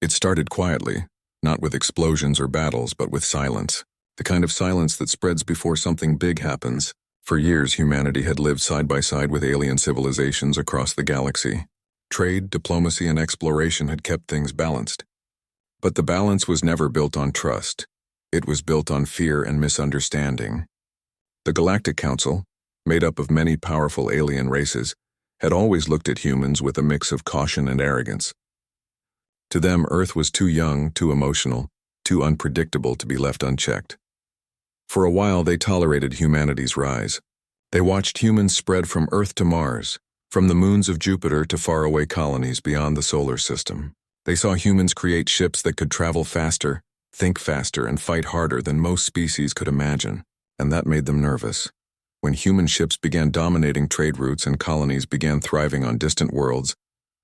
It started quietly, not with explosions or battles, but with silence. The kind of silence that spreads before something big happens. For years, humanity had lived side by side with alien civilizations across the galaxy. Trade, diplomacy, and exploration had kept things balanced. But the balance was never built on trust. It was built on fear and misunderstanding. The Galactic Council, made up of many powerful alien races, had always looked at humans with a mix of caution and arrogance. To them, Earth was too young, too emotional, too unpredictable to be left unchecked. For a while, they tolerated humanity's rise. They watched humans spread from Earth to Mars, from the moons of Jupiter to faraway colonies beyond the solar system. They saw humans create ships that could travel faster, think faster, and fight harder than most species could imagine, and that made them nervous. When human ships began dominating trade routes and colonies began thriving on distant worlds,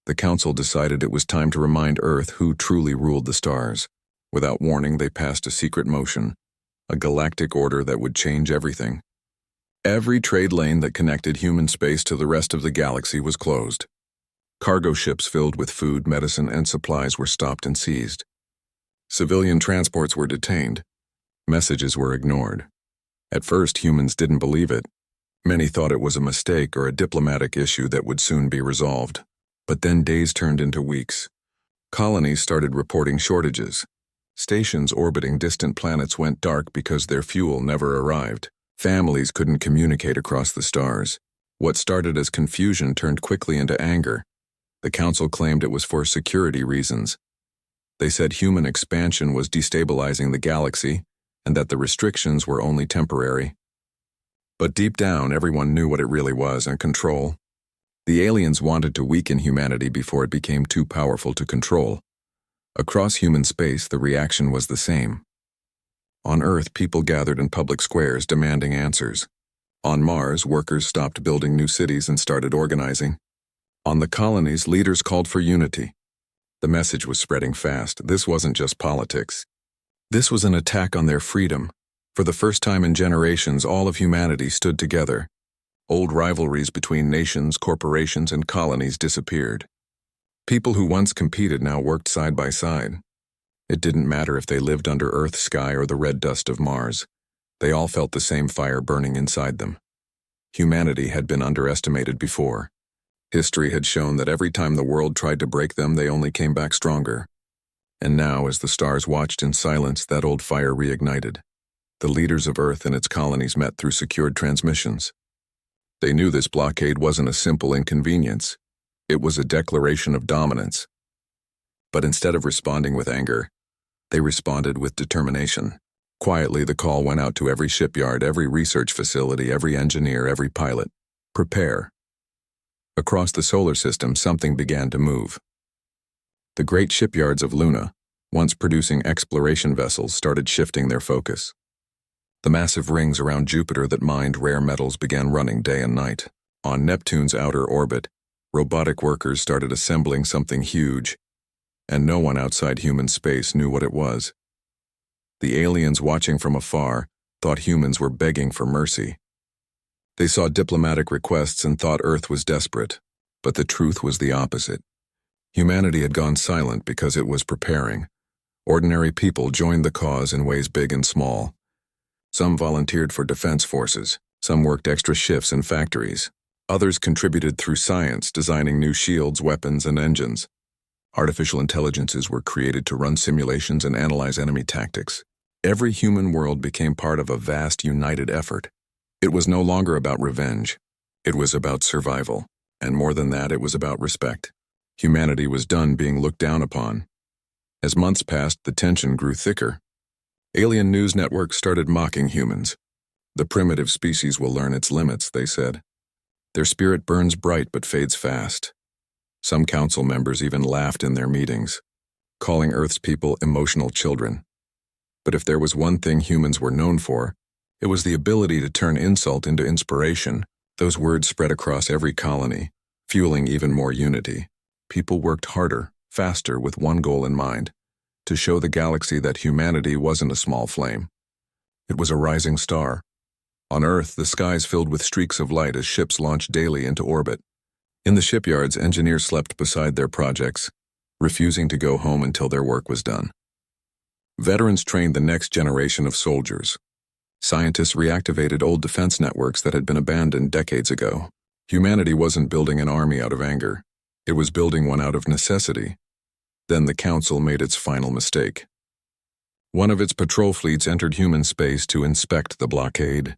the Council decided it was time to remind Earth who truly ruled the stars. Without warning, they passed a secret motion, a galactic order that would change everything. Every trade lane that connected human space to the rest of the galaxy was closed. Cargo ships filled with food, medicine, and supplies were stopped and seized. Civilian transports were detained. Messages were ignored. At first, humans didn't believe it. Many thought it was a mistake or a diplomatic issue that would soon be resolved. But then days turned into weeks. Colonies started reporting shortages. Stations orbiting distant planets went dark because their fuel never arrived. Families couldn't communicate across the stars. What started as confusion turned quickly into anger. The Council claimed it was for security reasons. They said human expansion was destabilizing the galaxy and that the restrictions were only temporary. But deep down, everyone knew what it really was, and control. The aliens wanted to weaken humanity before it became too powerful to control. Across human space, the reaction was the same. On Earth, people gathered in public squares demanding answers. On Mars, workers stopped building new cities and started organizing. On the colonies, leaders called for unity. The message was spreading fast. This wasn't just politics. This was an attack on their freedom. For the first time in generations, all of humanity stood together. Old rivalries between nations, corporations, and colonies disappeared. People who once competed now worked side by side. It didn't matter if they lived under Earth's sky or the red dust of Mars. They all felt the same fire burning inside them. Humanity had been underestimated before. History had shown that every time the world tried to break them, they only came back stronger. And now, as the stars watched in silence, that old fire reignited. The leaders of Earth and its colonies met through secured transmissions. They knew this blockade wasn't a simple inconvenience. It was a declaration of dominance. But instead of responding with anger, they responded with determination. Quietly, the call went out to every shipyard, every research facility, every engineer, every pilot. Prepare. Across the solar system, something began to move. The great shipyards of Luna, once producing exploration vessels, started shifting their focus. The massive rings around Jupiter that mined rare metals began running day and night. On Neptune's outer orbit, robotic workers started assembling something huge, and no one outside human space knew what it was. The aliens watching from afar thought humans were begging for mercy. They saw diplomatic requests and thought Earth was desperate, but the truth was the opposite. Humanity had gone silent because it was preparing. Ordinary people joined the cause in ways big and small. Some volunteered for defense forces, some worked extra shifts in factories. Others contributed through science, designing new shields, weapons, and engines. Artificial intelligences were created to run simulations and analyze enemy tactics. Every human world became part of a vast, united effort. It was no longer about revenge. It was about survival. And more than that, it was about respect. Humanity was done being looked down upon. As months passed, the tension grew thicker. Alien news networks started mocking humans. The primitive species will learn its limits, they said. Their spirit burns bright but fades fast. Some council members even laughed in their meetings, calling Earth's people emotional children. But if there was one thing humans were known for, it was the ability to turn insult into inspiration. Those words spread across every colony, fueling even more unity. People worked harder, faster, with one goal in mind: to show the galaxy that humanity wasn't a small flame. It was a rising star. On Earth, the skies filled with streaks of light as ships launched daily into orbit. In the shipyards, engineers slept beside their projects. refusing to go home until their work was done. Veterans trained the next generation of soldiers. Scientists reactivated old defense networks that had been abandoned decades ago. Humanity wasn't building an army out of anger. It was building one out of necessity. Then the Council made its final mistake. One of its patrol fleets entered human space to inspect the blockade.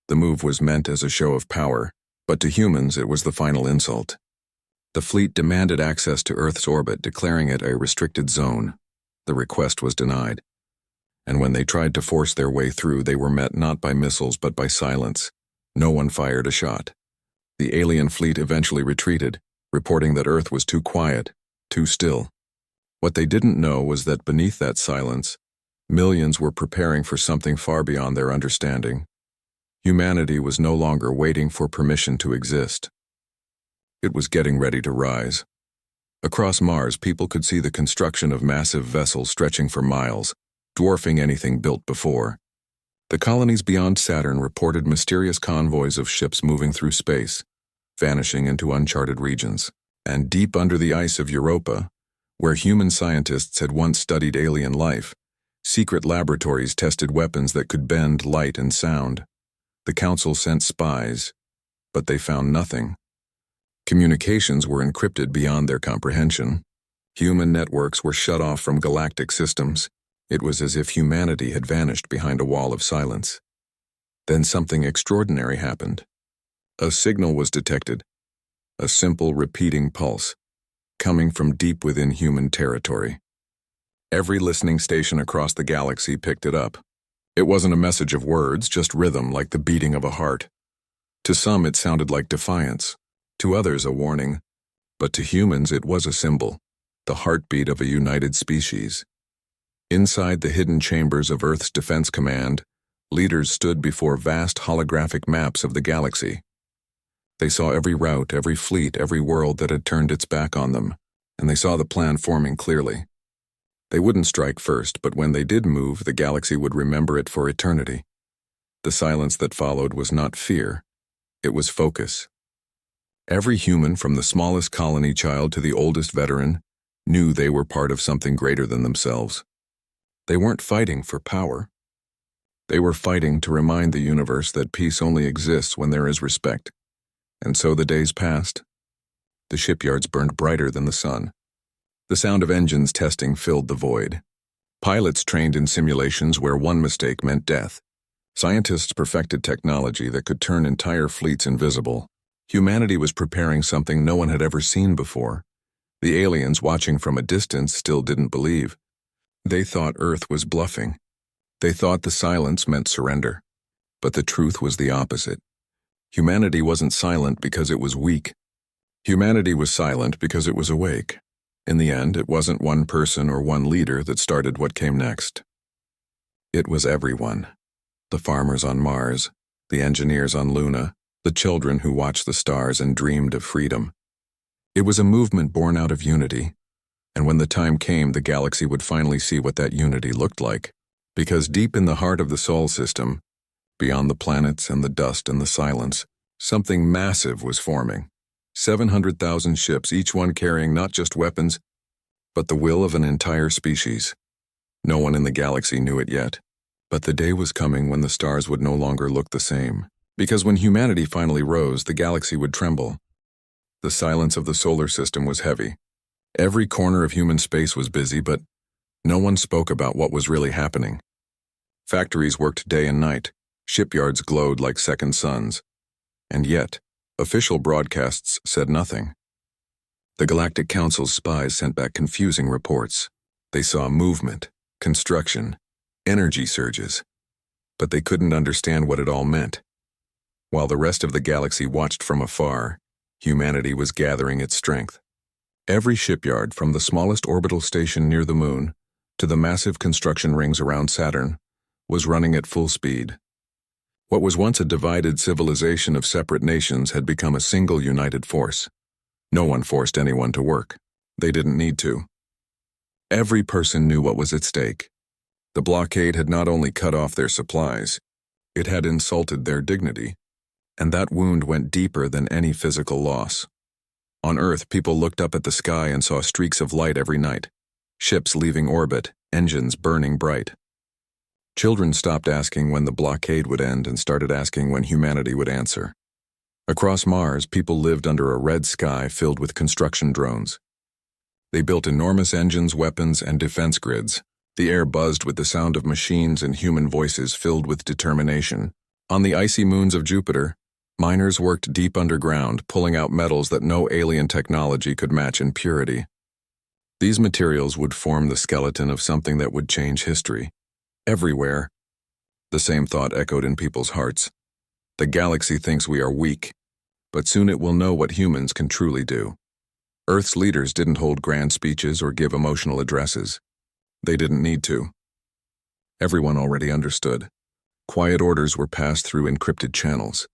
The move was meant as a show of power, but to humans it was the final insult. The fleet demanded access to Earth's orbit, declaring it a restricted zone. The request was denied. And when they tried to force their way through, they were met not by missiles but by silence. No one fired a shot. The alien fleet eventually retreated, reporting that Earth was too quiet, too still. What they didn't know was that beneath that silence, millions were preparing for something far beyond their understanding. Humanity was no longer waiting for permission to exist. It was getting ready to rise. Across Mars, people could see the construction of massive vessels stretching for miles, dwarfing anything built before. The colonies beyond Saturn reported mysterious convoys of ships moving through space, vanishing into uncharted regions. And deep under the ice of Europa, where human scientists had once studied alien life, secret laboratories tested weapons that could bend light and sound. The Council sent spies, but they found nothing. Communications were encrypted beyond their comprehension. Human networks were shut off from galactic systems. It was as if humanity had vanished behind a wall of silence. Then something extraordinary happened. A signal was detected, a simple repeating pulse, coming from deep within human territory. Every listening station across the galaxy picked it up. It wasn't a message of words, just rhythm like the beating of a heart. To some it sounded like defiance, to others a warning, but to humans it was a symbol, the heartbeat of a united species. Inside the hidden chambers of Earth's Defense Command, leaders stood before vast holographic maps of the galaxy. They saw every route, every fleet, every world that had turned its back on them, and they saw the plan forming clearly. They wouldn't strike first, but when they did move, the galaxy would remember it for eternity. The silence that followed was not fear, it was focus. Every human, from the smallest colony child to the oldest veteran, knew they were part of something greater than themselves. They weren't fighting for power. They were fighting to remind the universe that peace only exists when there is respect. And so the days passed. The shipyards burned brighter than the sun. The sound of engines testing filled the void. Pilots trained in simulations where one mistake meant death. Scientists perfected technology that could turn entire fleets invisible. Humanity was preparing something no one had ever seen before. The aliens, watching from a distance, still didn't believe. They thought Earth was bluffing. They thought the silence meant surrender. But the truth was the opposite. Humanity wasn't silent because it was weak. Humanity was silent because it was awake. In the end, it wasn't one person or one leader that started what came next. It was everyone. The farmers on Mars, the engineers on Luna, the children who watched the stars and dreamed of freedom. It was a movement born out of unity. And when the time came, the galaxy would finally see what that unity looked like. Because deep in the heart of the Sol system, beyond the planets and the dust and the silence, something massive was forming. 700,000 ships, each one carrying not just weapons, but the will of an entire species. No one in the galaxy knew it yet, but the day was coming when the stars would no longer look the same. Because when humanity finally rose, the galaxy would tremble. The silence of the solar system was heavy. Every corner of human space was busy, but no one spoke about what was really happening. Factories worked day and night. Shipyards glowed like second suns. And yet, official broadcasts said nothing. The Galactic Council's spies sent back confusing reports. They saw movement, construction, energy surges, but they couldn't understand what it all meant. While the rest of the galaxy watched from afar, humanity was gathering its strength. Every shipyard, from the smallest orbital station near the moon to the massive construction rings around Saturn, was running at full speed. What was once a divided civilization of separate nations had become a single united force. No one forced anyone to work. They didn't need to. Every person knew what was at stake. The blockade had not only cut off their supplies, it had insulted their dignity, and that wound went deeper than any physical loss. On Earth, people looked up at the sky and saw streaks of light every night. Ships leaving orbit, engines burning bright. Children stopped asking when the blockade would end and started asking when humanity would answer. Across Mars, people lived under a red sky filled with construction drones. They built enormous engines, weapons, and defense grids. The air buzzed with the sound of machines and human voices filled with determination. On the icy moons of Jupiter, miners worked deep underground, pulling out metals that no alien technology could match in purity. These materials would form the skeleton of something that would change history. Everywhere, the same thought echoed in people's hearts. The galaxy thinks we are weak, but soon it will know what humans can truly do. Earth's leaders didn't hold grand speeches or give emotional addresses. They didn't need to. Everyone already understood. Quiet orders were passed through encrypted channels.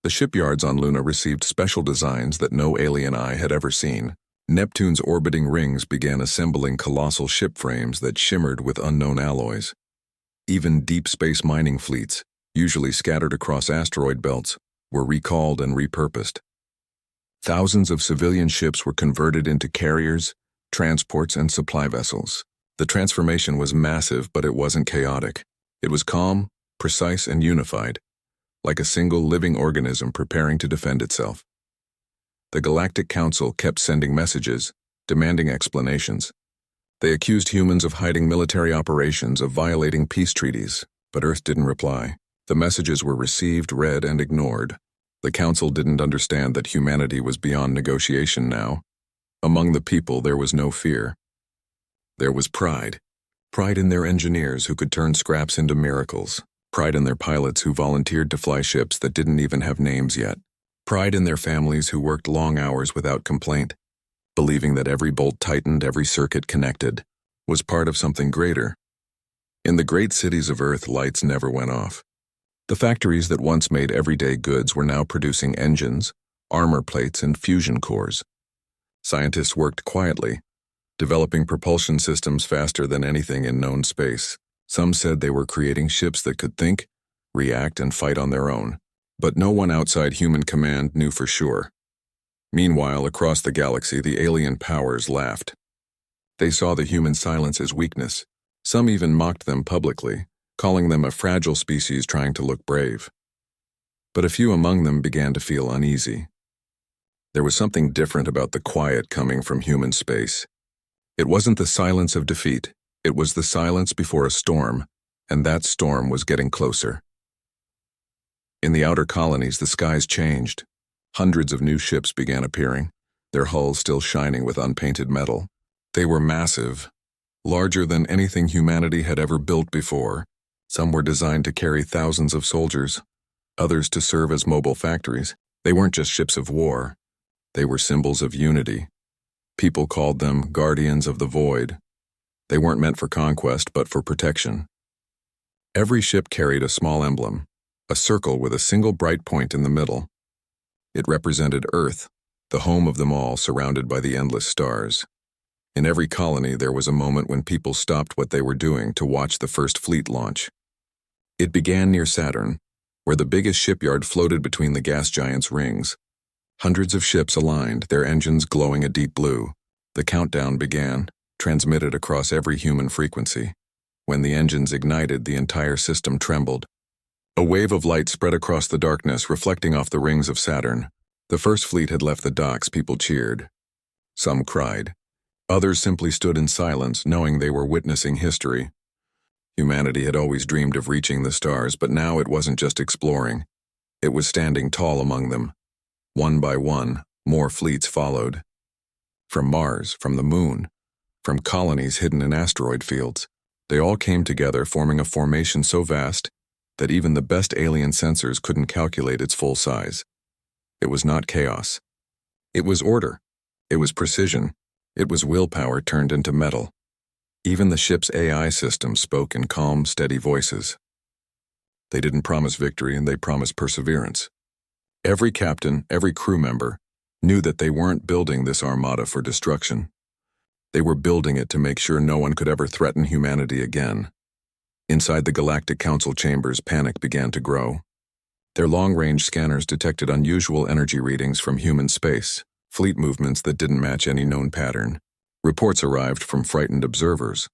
The shipyards on Luna received special designs that no alien eye had ever seen. Neptune's orbiting rings began assembling colossal ship frames that shimmered with unknown alloys. Even deep space mining fleets, usually scattered across asteroid belts, were recalled and repurposed. Thousands of civilian ships were converted into carriers, transports, and supply vessels. The transformation was massive, but it wasn't chaotic. It was calm, precise, and unified, like a single living organism preparing to defend itself. The Galactic Council kept sending messages, demanding explanations. They accused humans of hiding military operations, of violating peace treaties, but Earth didn't reply. The messages were received, read, and ignored. The Council didn't understand that humanity was beyond negotiation now. Among the people, there was no fear. There was pride. Pride in their engineers who could turn scraps into miracles. Pride in their pilots who volunteered to fly ships that didn't even have names yet. Pride in their families who worked long hours without complaint, believing that every bolt tightened, every circuit connected, was part of something greater. In the great cities of Earth, lights never went off. The factories that once made everyday goods were now producing engines, armor plates, and fusion cores. Scientists worked quietly, developing propulsion systems faster than anything in known space. Some said they were creating ships that could think, react, and fight on their own. But no one outside human command knew for sure. Meanwhile, across the galaxy, the alien powers laughed. They saw the human silence as weakness. Some even mocked them publicly, calling them a fragile species trying to look brave. But a few among them began to feel uneasy. There was something different about the quiet coming from human space. It wasn't the silence of defeat. It was the silence before a storm, and that storm was getting closer. In the outer colonies, the skies changed. Hundreds of new ships began appearing, their hulls still shining with unpainted metal. They were massive, larger than anything humanity had ever built before. Some were designed to carry thousands of soldiers, others to serve as mobile factories. They weren't just ships of war. They were symbols of unity. People called them guardians of the void. They weren't meant for conquest, but for protection. Every ship carried a small emblem, a circle with a single bright point in the middle. It represented Earth, the home of them all, surrounded by the endless stars. In every colony, there was a moment when people stopped what they were doing to watch the first fleet launch. It began near Saturn, where the biggest shipyard floated between the gas giant's rings. Hundreds of ships aligned, their engines glowing a deep blue. The countdown began, transmitted across every human frequency. When the engines ignited, the entire system trembled. A wave of light spread across the darkness, reflecting off the rings of Saturn. The first fleet had left the docks. People cheered. Some cried. Others simply stood in silence, knowing they were witnessing history. Humanity had always dreamed of reaching the stars, but now it wasn't just exploring. It was standing tall among them. One by one, more fleets followed. From Mars, from the moon, from colonies hidden in asteroid fields, they all came together, forming a formation so vast that even the best alien sensors couldn't calculate its full size. It was not chaos. It was order. It was precision. It was willpower turned into metal. Even the ship's AI system spoke in calm, steady voices. They didn't promise victory, and they promised perseverance. Every captain, every crew member, knew that they weren't building this armada for destruction. They were building it to make sure no one could ever threaten humanity again. Inside the Galactic Council chambers, panic began to grow. Their long-range scanners detected unusual energy readings from human space, fleet movements that didn't match any known pattern. Reports arrived from frightened observers.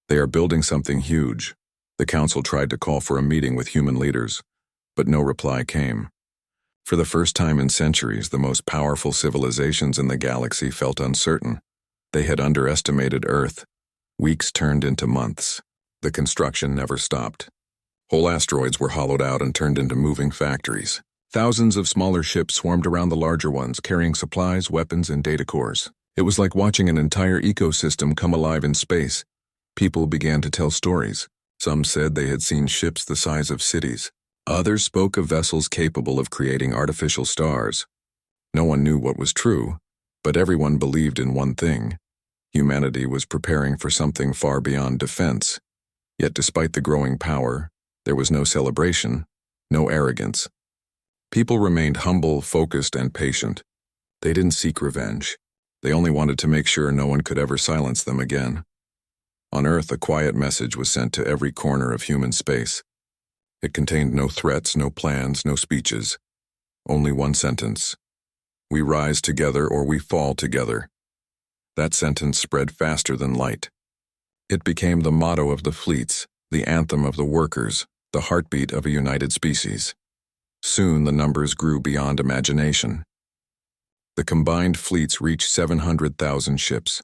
They are building something huge. The council tried to call for a meeting with human leaders, but no reply came. For the first time in centuries, the most powerful civilizations in the galaxy felt uncertain. They had underestimated Earth. Weeks turned into months. The construction never stopped. Whole asteroids were hollowed out and turned into moving factories. Thousands of smaller ships swarmed around the larger ones, carrying supplies, weapons, and data cores. It was like watching an entire ecosystem come alive in space. People began to tell stories. Some said they had seen ships the size of cities. Others spoke of vessels capable of creating artificial stars. No one knew what was true, but everyone believed in one thing. Humanity was preparing for something far beyond defense. Yet despite the growing power, there was no celebration, no arrogance. People remained humble, focused, and patient. They didn't seek revenge. They only wanted to make sure no one could ever silence them again. On Earth, a quiet message was sent to every corner of human space. It contained no threats, no plans, no speeches. Only one sentence. We rise together or we fall together. That sentence spread faster than light. It became the motto of the fleets, the anthem of the workers, the heartbeat of a united species. Soon the numbers grew beyond imagination. The combined fleets reached 700,000 ships,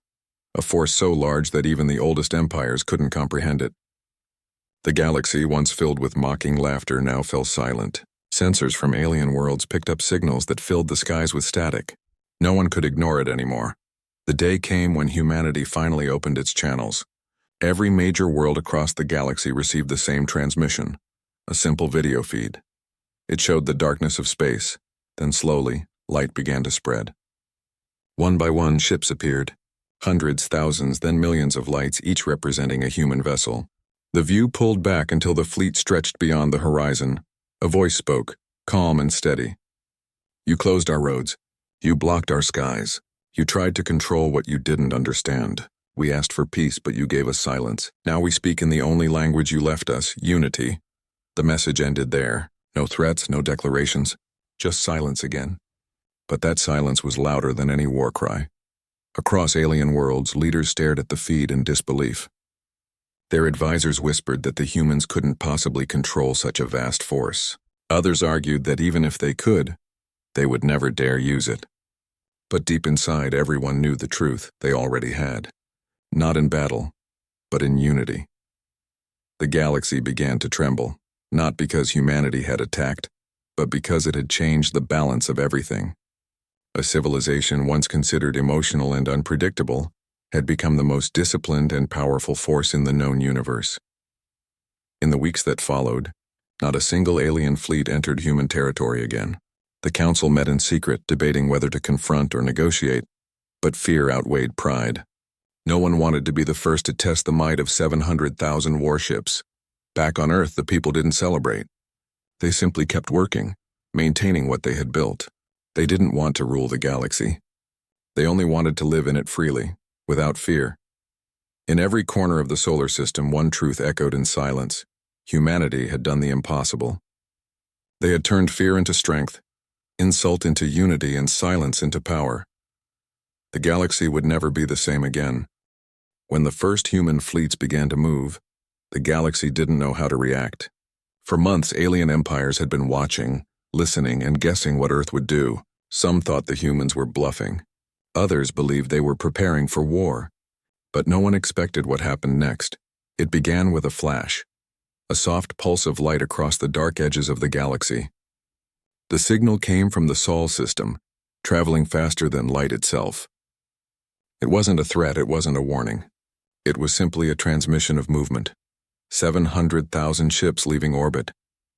a force so large that even the oldest empires couldn't comprehend it. The galaxy, once filled with mocking laughter, now fell silent. Sensors from alien worlds picked up signals that filled the skies with static. No one could ignore it anymore. The day came when humanity finally opened its channels. Every major world across the galaxy received the same transmission, a simple video feed. It showed the darkness of space, then slowly, light began to spread. One by one, ships appeared. Hundreds, thousands, then millions of lights, each representing a human vessel. The view pulled back until the fleet stretched beyond the horizon. A voice spoke, calm and steady. You closed our roads. You blocked our skies. You tried to control what you didn't understand. We asked for peace, but you gave us silence. Now we speak in the only language you left us, unity. The message ended there. No threats, no declarations, just silence again. But that silence was louder than any war cry. Across alien worlds, leaders stared at the feed in disbelief. Their advisors whispered that the humans couldn't possibly control such a vast force. Others argued that even if they could, they would never dare use it. But deep inside, everyone knew the truth they already had. Not in battle, but in unity. The galaxy began to tremble, not because humanity had attacked, but because it had changed the balance of everything. A civilization once considered emotional and unpredictable had become the most disciplined and powerful force in the known universe. In the weeks that followed, not a single alien fleet entered human territory again. The council met in secret, debating whether to confront or negotiate, but fear outweighed pride. No one wanted to be the first to test the might of 700,000 warships. Back on Earth, the people didn't celebrate. They simply kept working, maintaining what they had built. They didn't want to rule the galaxy. They only wanted to live in it freely, without fear. In every corner of the solar system, one truth echoed in silence. Humanity had done the impossible. They had turned fear into strength, insult into unity, and silence into power. The galaxy would never be the same again. When the first human fleets began to move, the galaxy didn't know how to react. For months, alien empires had been watching, listening, and guessing what Earth would do. Some thought the humans were bluffing. Others believed they were preparing for war. But no one expected what happened next. It began with a flash, a soft pulse of light across the dark edges of the galaxy. The signal came from the Sol system, traveling faster than light itself. It wasn't a threat, it wasn't a warning. It was simply a transmission of movement. 700,000 ships leaving orbit,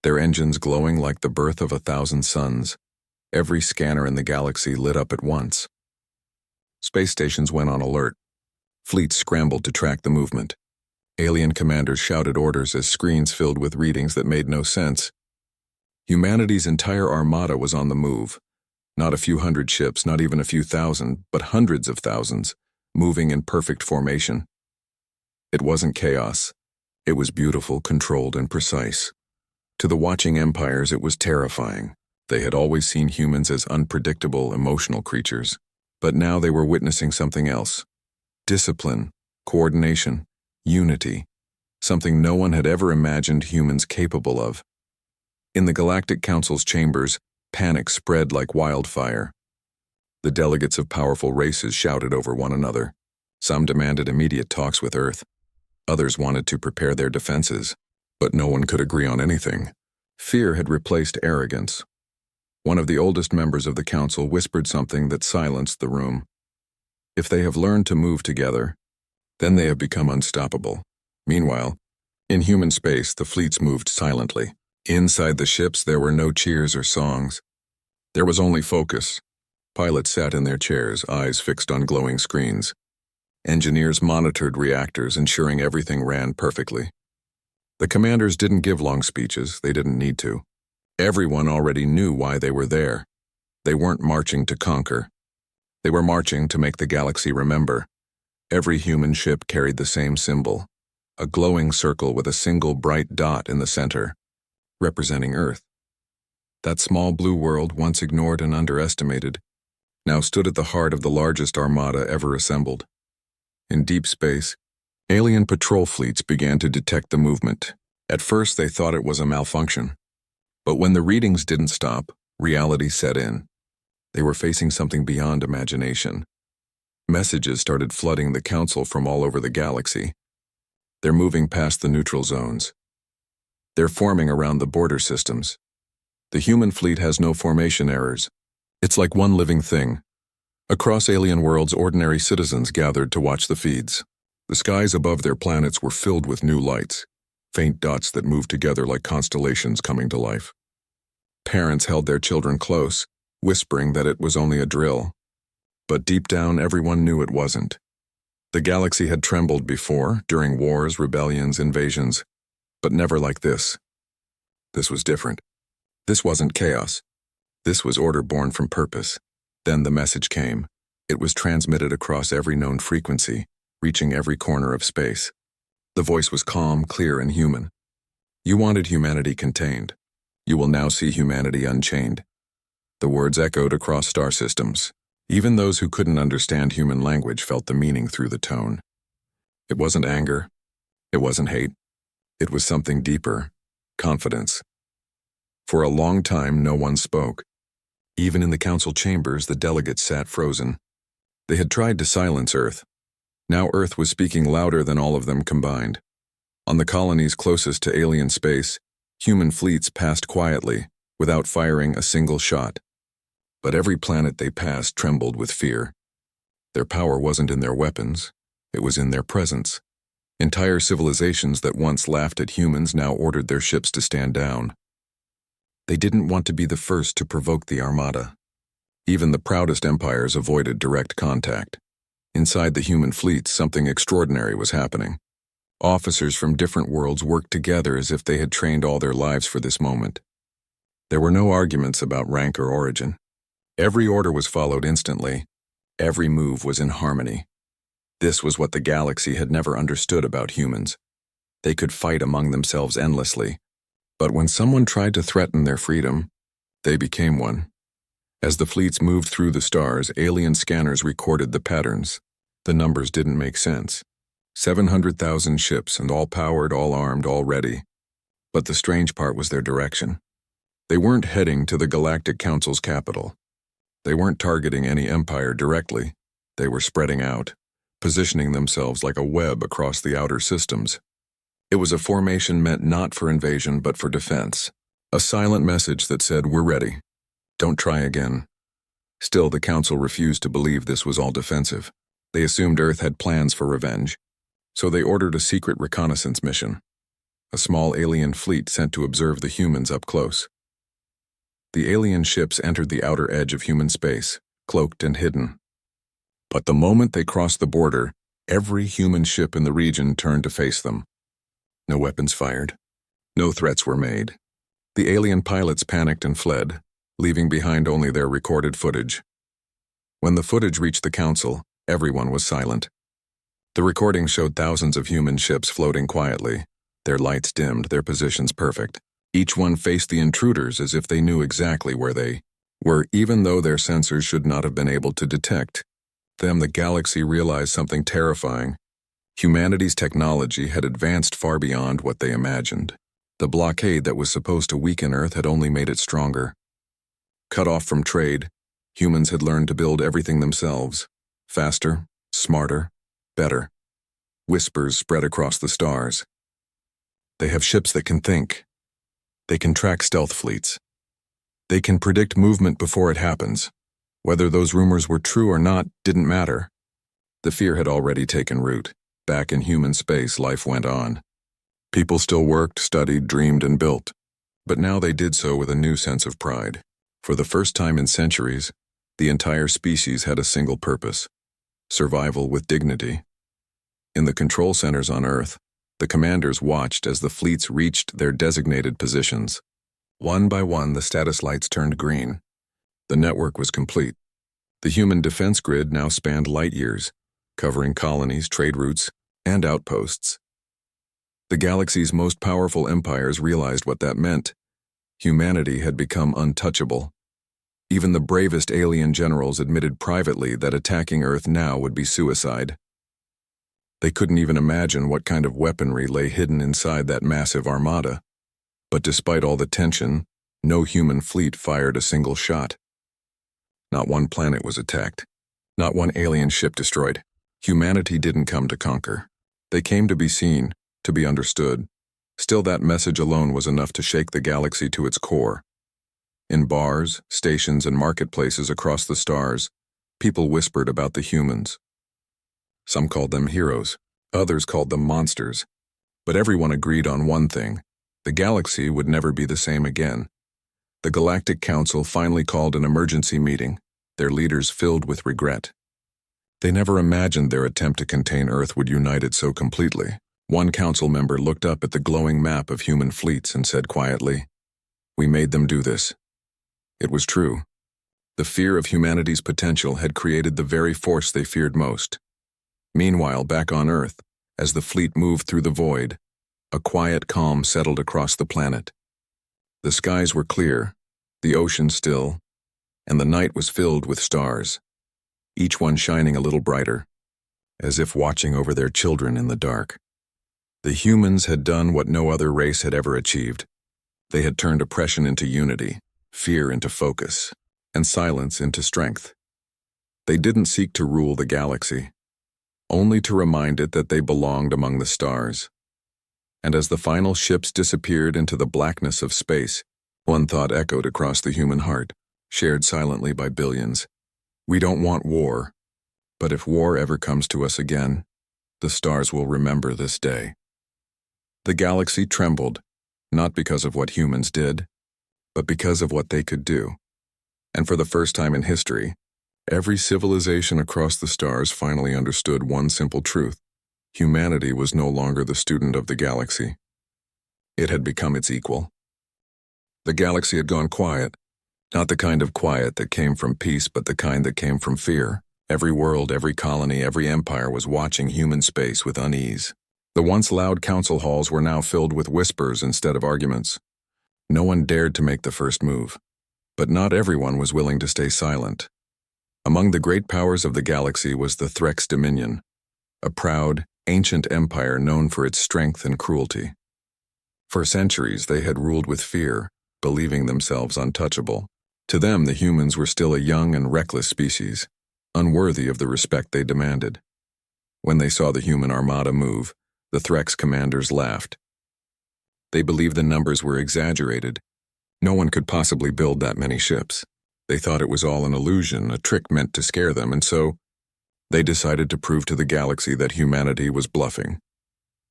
their engines glowing like the birth of 1,000 suns. Every scanner in the galaxy lit up at once. Space stations went on alert. Fleets scrambled to track the movement. Alien commanders shouted orders as screens filled with readings that made no sense. Humanity's entire armada was on the move. Not a few hundred ships, not even a few thousand, but hundreds of thousands, moving in perfect formation. It wasn't chaos. It was beautiful, controlled, and precise. To the watching empires, it was terrifying. They had always seen humans as unpredictable, emotional creatures. But now they were witnessing something else. Discipline, coordination, unity. Something no one had ever imagined humans capable of. In the Galactic Council's chambers, panic spread like wildfire. The delegates of powerful races shouted over one another. Some demanded immediate talks with Earth. Others wanted to prepare their defenses, but no one could agree on anything. Fear had replaced arrogance. One of the oldest members of the council whispered something that silenced the room. If they have learned to move together, then they have become unstoppable. Meanwhile, in human space, the fleets moved silently. Inside the ships, there were no cheers or songs. There was only focus. Pilots sat in their chairs, eyes fixed on glowing screens. Engineers monitored reactors, ensuring everything ran perfectly. The commanders didn't give long speeches, they didn't need to. Everyone already knew why they were there. They weren't marching to conquer. They were marching to make the galaxy remember. Every human ship carried the same symbol, a glowing circle with a single bright dot in the center, representing Earth. That small blue world, once ignored and underestimated, now stood at the heart of the largest armada ever assembled. In deep space, alien patrol fleets began to detect the movement. At first, they thought it was a malfunction. But when the readings didn't stop, reality set in. They were facing something beyond imagination. Messages started flooding the council from all over the galaxy. They're moving past the neutral zones. They're forming around the border systems. The human fleet has no formation errors. It's like one living thing. Across alien worlds, ordinary citizens gathered to watch the feeds. The skies above their planets were filled with new lights, faint dots that moved together like constellations coming to life. Parents held their children close, whispering that it was only a drill. But deep down, everyone knew it wasn't. The galaxy had trembled before, during wars, rebellions, invasions, but never like this. This was different. This wasn't chaos. This was order born from purpose. Then the message came. It was transmitted across every known frequency, reaching every corner of space. The voice was calm, clear, and human. You wanted humanity contained. You will now see humanity unchained. The words echoed across star systems. Even those who couldn't understand human language felt the meaning through the tone. It wasn't anger. It wasn't hate. It was something deeper, confidence. For a long time, no one spoke. Even in the council chambers, the delegates sat frozen. They had tried to silence Earth. Now Earth was speaking louder than all of them combined. On the colonies closest to alien space, human fleets passed quietly, without firing a single shot. But every planet they passed trembled with fear. Their power wasn't in their weapons, it was in their presence. Entire civilizations that once laughed at humans now ordered their ships to stand down. They didn't want to be the first to provoke the armada. Even the proudest empires avoided direct contact. Inside the human fleets, something extraordinary was happening. Officers from different worlds worked together as if they had trained all their lives for this moment. There were no arguments about rank or origin. Every order was followed instantly. Every move was in harmony. This was what the galaxy had never understood about humans. They could fight among themselves endlessly. But when someone tried to threaten their freedom, they became one. As the fleets moved through the stars, alien scanners recorded the patterns. The numbers didn't make sense. 700,000 ships, and all powered, all armed, all ready. But the strange part was their direction. They weren't heading to the Galactic Council's capital. They weren't targeting any empire directly. They were spreading out, positioning themselves like a web across the outer systems. It was a formation meant not for invasion but for defense. A silent message that said, "We're ready. Don't try again." Still, the Council refused to believe this was all defensive. They assumed Earth had plans for revenge. So they ordered a secret reconnaissance mission. A small alien fleet sent to observe the humans up close. The alien ships entered the outer edge of human space, cloaked and hidden. But the moment they crossed the border, every human ship in the region turned to face them. No weapons fired. No threats were made. The alien pilots panicked and fled, leaving behind only their recorded footage. When the footage reached the Council, everyone was silent. The recording showed thousands of human ships floating quietly, their lights dimmed, their positions perfect. Each one faced the intruders as if they knew exactly where they were, even though their sensors should not have been able to detect Then the galaxy realized something terrifying. Humanity's technology had advanced far beyond what they imagined. The blockade that was supposed to weaken Earth had only made it stronger. Cut off from trade, humans had learned to build everything themselves. Faster, smarter, better. Whispers spread across the stars. They have ships that can think. They can track stealth fleets. They can predict movement before it happens. Whether those rumors were true or not didn't matter. The fear had already taken root. Back in human space, life went on. People still worked, studied, dreamed, and built. But now they did so with a new sense of pride. For the first time in centuries, the entire species had a single purpose: survival with dignity. In the control centers on Earth, the commanders watched as the fleets reached their designated positions. One by one, the status lights turned green. The network was complete. The human defense grid now spanned light years, covering colonies, trade routes, and outposts. The galaxy's most powerful empires realized what that meant. Humanity had become untouchable. Even the bravest alien generals admitted privately that attacking Earth now would be suicide. They couldn't even imagine what kind of weaponry lay hidden inside that massive armada. But despite all the tension, no human fleet fired a single shot. Not one planet was attacked. Not one alien ship destroyed. Humanity didn't come to conquer. They came to be seen, to be understood. Still, that message alone was enough to shake the galaxy to its core. In bars, stations, and marketplaces across the stars, people whispered about the humans. Some called them heroes, others called them monsters. But everyone agreed on one thing: the galaxy would never be the same again. The Galactic Council finally called an emergency meeting, their leaders filled with regret. They never imagined their attempt to contain Earth would unite it so completely. One council member looked up at the glowing map of human fleets and said quietly, "We made them do this." It was true. The fear of humanity's potential had created the very force they feared most. Meanwhile, back on Earth, as the fleet moved through the void, a quiet calm settled across the planet. The skies were clear, the ocean still, and the night was filled with stars, each one shining a little brighter, as if watching over their children in the dark. The humans had done what no other race had ever achieved. They had turned oppression into unity, fear into focus, and silence into strength. They didn't seek to rule the galaxy, only to remind it that they belonged among the stars. And as the final ships disappeared into the blackness of space, one thought echoed across the human heart, shared silently by billions. We don't want war, but if war ever comes to us again, the stars will remember this day. The galaxy trembled, not because of what humans did, but because of what they could do. And for the first time in history, every civilization across the stars finally understood one simple truth: humanity was no longer the student of the galaxy. It had become its equal. The galaxy had gone quiet, not the kind of quiet that came from peace, but the kind that came from fear. Every world, every colony, every empire was watching human space with unease. The once loud council halls were now filled with whispers instead of arguments. No one dared to make the first move, but not everyone was willing to stay silent. Among the great powers of the galaxy was the Threx Dominion, a proud, ancient empire known for its strength and cruelty. For centuries they had ruled with fear, believing themselves untouchable. To them, the humans were still a young and reckless species, unworthy of the respect they demanded. When they saw the human armada move, the Threx commanders laughed. They believed the numbers were exaggerated. No one could possibly build that many ships. They thought it was all an illusion, a trick meant to scare them, and so they decided to prove to the galaxy that humanity was bluffing.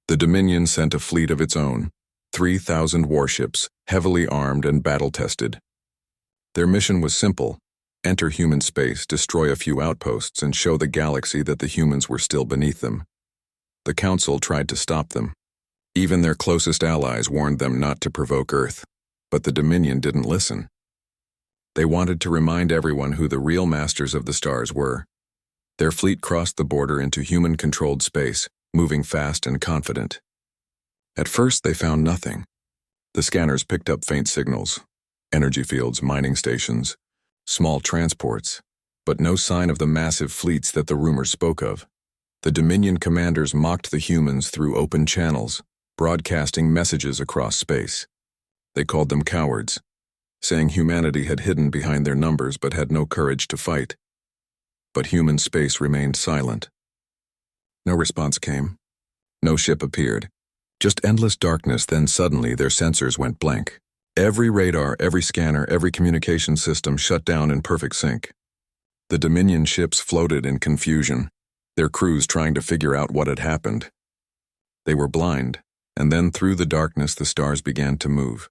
The Dominion sent a fleet of its own, 3,000 warships, heavily armed and battle-tested. Their mission was simple: enter human space, destroy a few outposts, and show the galaxy that the humans were still beneath them. The Council tried to stop them. Even their closest allies warned them not to provoke Earth, but the Dominion didn't listen. They wanted to remind everyone who the real masters of the stars were. Their fleet crossed the border into human-controlled space, moving fast and confident. At first, they found nothing. The scanners picked up faint signals: energy fields, mining stations, small transports. but no sign of the massive fleets that the rumors spoke of. The Dominion commanders mocked the humans through open channels, broadcasting messages across space. They called them cowards, saying humanity had hidden behind their numbers but had no courage to fight. But human space remained silent. No response came. No ship appeared. Just endless darkness. Then suddenly their sensors went blank. Every radar, every scanner, every communication system shut down in perfect sync. The Dominion ships floated in confusion, their crews trying to figure out what had happened. They were blind, and then through the darkness the stars began to move.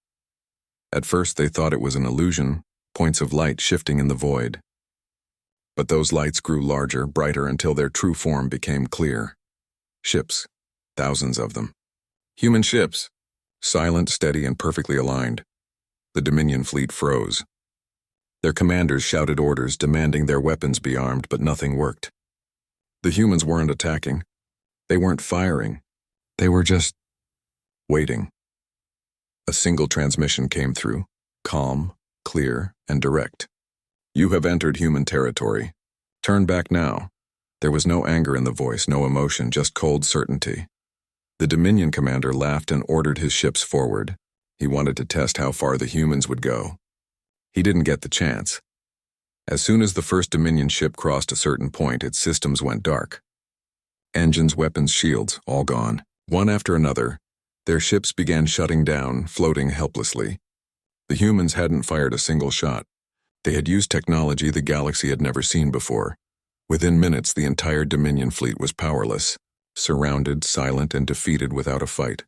At first they thought it was an illusion, points of light shifting in the void. But those lights grew larger, brighter, until their true form became clear. Ships, thousands of them. Human ships, silent, steady, and perfectly aligned. The Dominion fleet froze. Their commanders shouted orders demanding their weapons be armed, but nothing worked. The humans weren't attacking. They weren't firing. They were just waiting. A single transmission came through, calm, clear, and direct. "You have entered human territory. Turn back now." There was no anger in the voice, no emotion, just cold certainty. The Dominion commander laughed and ordered his ships forward. He wanted to test how far the humans would go. He didn't get the chance. As soon as the first Dominion ship crossed a certain point, its systems went dark. Engines, weapons, shields, all gone. One after another, their ships began shutting down, floating helplessly. The humans hadn't fired a single shot. They had used technology the galaxy had never seen before. Within minutes, the entire Dominion fleet was powerless, surrounded, silent, and defeated without a fight.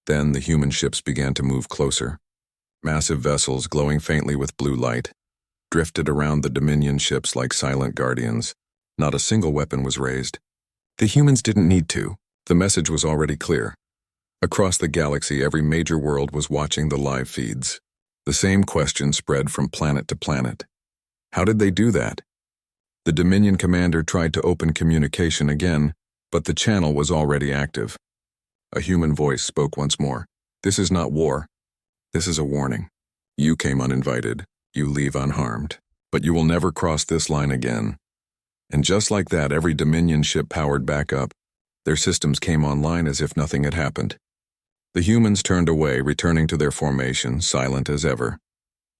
Then the human ships began to move closer. Massive vessels, glowing faintly with blue light, drifted around the Dominion ships like silent guardians. Not a single weapon was raised. The humans didn't need to. The message was already clear. Across the galaxy, every major world was watching the live feeds. The same question spread from planet to planet. How did they do that? The Dominion commander tried to open communication again, but the channel was already active. A human voice spoke once more. "This is not war. This is a warning. You came uninvited. You leave unharmed. But you will never cross this line again." And just like that, every Dominion ship powered back up. Their systems came online as if nothing had happened. The humans turned away, returning to their formation, silent as ever.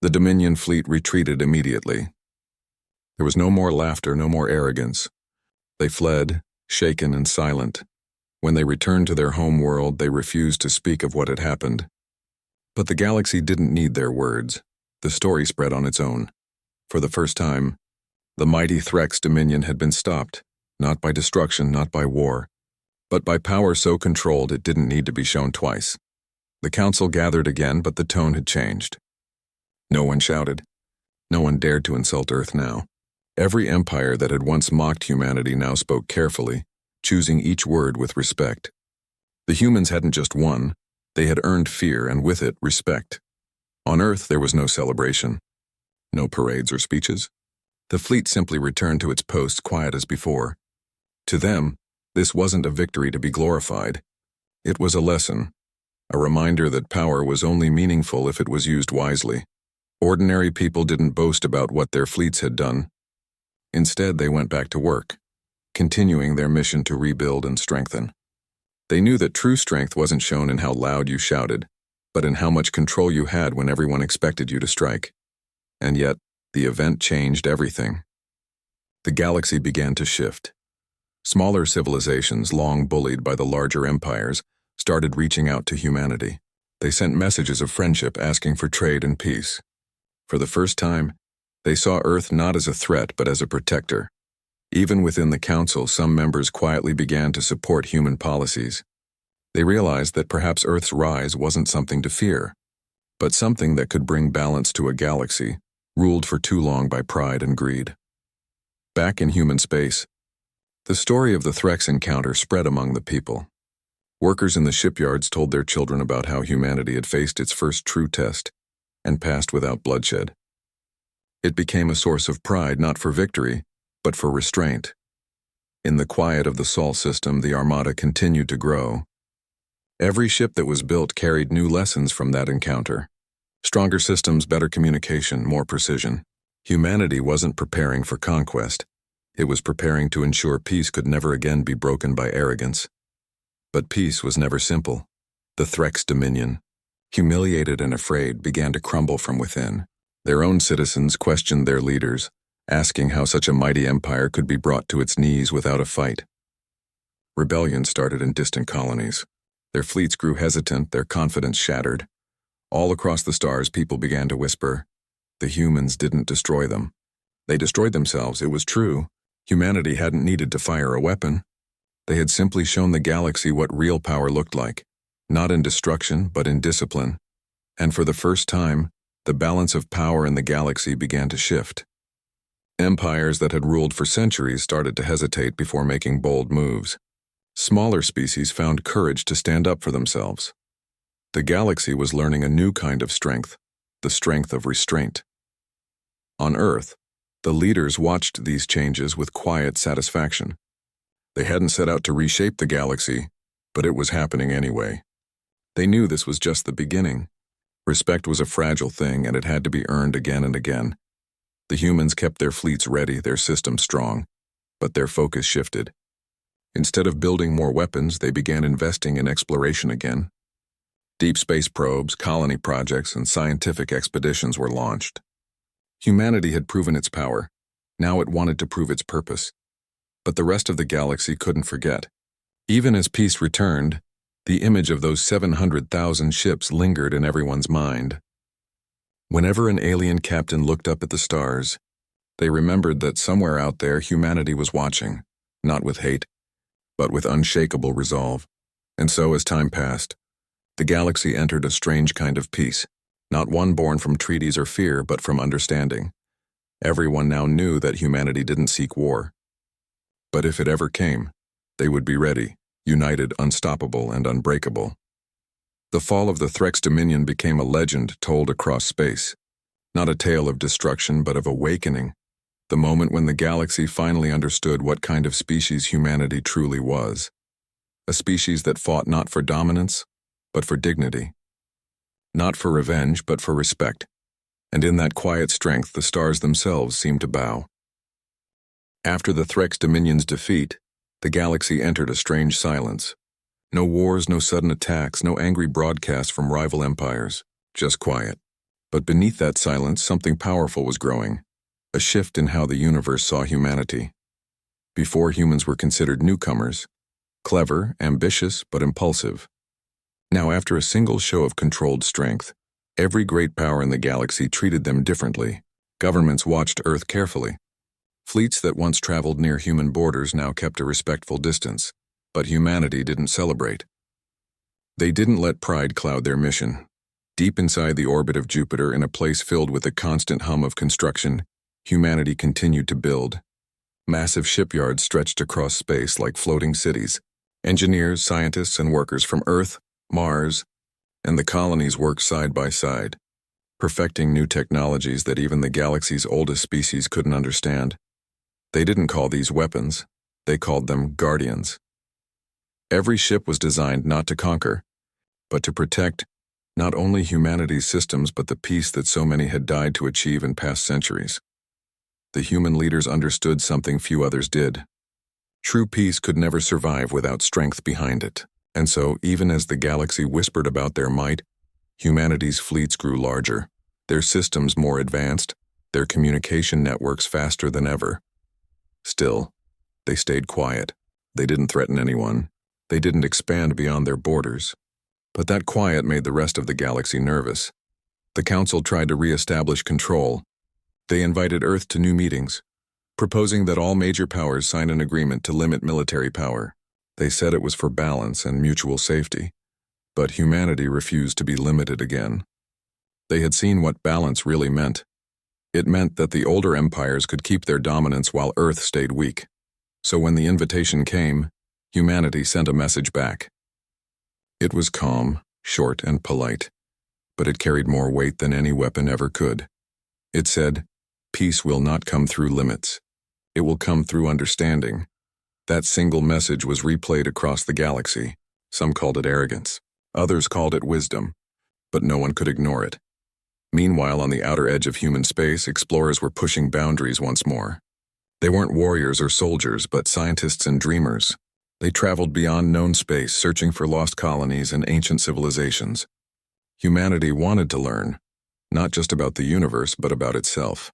The Dominion fleet retreated immediately. There was no more laughter, no more arrogance. They fled, shaken and silent. When they returned to their home world, they refused to speak of what had happened. But the galaxy didn't need their words. The story spread on its own. For the first time, the mighty Threx Dominion had been stopped, not by destruction, not by war, but by power so controlled it didn't need to be shown twice. The council gathered again, but the tone had changed. No one shouted. No one dared to insult Earth now. Every empire that had once mocked humanity now spoke carefully, choosing each word with respect. The humans hadn't just won, they had earned fear and with it, respect. On Earth there was no celebration, no parades or speeches. The fleet simply returned to its posts quiet as before. To them, this wasn't a victory to be glorified. It was a lesson, a reminder that power was only meaningful if it was used wisely. Ordinary people didn't boast about what their fleets had done. Instead, they went back to work, continuing their mission to rebuild and strengthen. They knew that true strength wasn't shown in how loud you shouted, but in how much control you had when everyone expected you to strike. And yet, the event changed everything. The galaxy began to shift. Smaller civilizations, long bullied by the larger empires, started reaching out to humanity. They sent messages of friendship asking for trade and peace. For the first time, they saw Earth not as a threat but as a protector. Even within the Council, some members quietly began to support human policies. They realized that perhaps Earth's rise wasn't something to fear, but something that could bring balance to a galaxy ruled for too long by pride and greed. Back in human space, the story of the Threx encounter spread among the people. Workers in the shipyards told their children about how humanity had faced its first true test and passed without bloodshed. It became a source of pride not for victory, but for restraint. In the quiet of the Sol system, the Armada continued to grow. Every ship that was built carried new lessons from that encounter. Stronger systems, better communication, more precision. Humanity wasn't preparing for conquest. It was preparing to ensure peace could never again be broken by arrogance. But peace was never simple. The Threx dominion, humiliated and afraid, began to crumble from within. Their own citizens questioned their leaders, asking how such a mighty empire could be brought to its knees without a fight. Rebellion started in distant colonies. Their fleets grew hesitant, their confidence shattered. All across the stars, people began to whisper, the humans didn't destroy them. They destroyed themselves, it was true. Humanity hadn't needed to fire a weapon. They had simply shown the galaxy what real power looked like, not in destruction, but in discipline. And for the first time, the balance of power in the galaxy began to shift. Empires that had ruled for centuries started to hesitate before making bold moves. Smaller species found courage to stand up for themselves. The galaxy was learning a new kind of strength, the strength of restraint. On Earth, the leaders watched these changes with quiet satisfaction. They hadn't set out to reshape the galaxy, but it was happening anyway. They knew this was just the beginning. Respect was a fragile thing, and it had to be earned again and again. The humans kept their fleets ready, their systems strong, but their focus shifted. Instead of building more weapons, they began investing in exploration again. Deep space probes, colony projects, and scientific expeditions were launched. Humanity had proven its power. Now it wanted to prove its purpose. But the rest of the galaxy couldn't forget. Even as peace returned, the image of those 700,000 ships lingered in everyone's mind. Whenever an alien captain looked up at the stars, they remembered that somewhere out there humanity was watching, not with hate, but with unshakable resolve. And so, as time passed, the galaxy entered a strange kind of peace, not one born from treaties or fear, but from understanding. Everyone now knew that humanity didn't seek war. But if it ever came, they would be ready, united, unstoppable, and unbreakable. The fall of the Threx dominion became a legend told across space, not a tale of destruction, but of awakening, the moment when the galaxy finally understood what kind of species humanity truly was. A species that fought not for dominance, but for dignity. Not for revenge, but for respect. And in that quiet strength, the stars themselves seemed to bow. After the Threx dominion's defeat, the galaxy entered a strange silence. No wars, no sudden attacks, no angry broadcasts from rival empires, just quiet. But beneath that silence, something powerful was growing, a shift in how the universe saw humanity. Before, humans were considered newcomers, clever, ambitious, but impulsive. Now, after a single show of controlled strength, every great power in the galaxy treated them differently. Governments watched Earth carefully. Fleets that once traveled near human borders now kept a respectful distance, but humanity didn't celebrate. They didn't let pride cloud their mission. Deep inside the orbit of Jupiter, in a place filled with a constant hum of construction, humanity continued to build. Massive shipyards stretched across space like floating cities. Engineers, scientists, and workers from Earth, Mars, and the colonies worked side by side, perfecting new technologies that even the galaxy's oldest species couldn't understand. They didn't call these weapons, they called them guardians. Every ship was designed not to conquer, but to protect not only humanity's systems but the peace that so many had died to achieve in past centuries. The human leaders understood something few others did. True peace could never survive without strength behind it. And so, even as the galaxy whispered about their might, humanity's fleets grew larger, their systems more advanced, their communication networks faster than ever. Still, they stayed quiet. They didn't threaten anyone. They didn't expand beyond their borders. But that quiet made the rest of the galaxy nervous. The Council tried to re-establish control. They invited Earth to new meetings, proposing that all major powers sign an agreement to limit military power. They said it was for balance and mutual safety, but humanity refused to be limited again. They had seen what balance really meant. It meant that the older empires could keep their dominance while Earth stayed weak. So when the invitation came, humanity sent a message back. It was calm, short, and polite, but it carried more weight than any weapon ever could. It said, "Peace will not come through limits. It will come through understanding." That single message was replayed across the galaxy. Some called it arrogance, others called it wisdom, but no one could ignore it. Meanwhile, on the outer edge of human space, explorers were pushing boundaries once more. They weren't warriors or soldiers, but scientists and dreamers. They traveled beyond known space, searching for lost colonies and ancient civilizations. Humanity wanted to learn, not just about the universe, but about itself.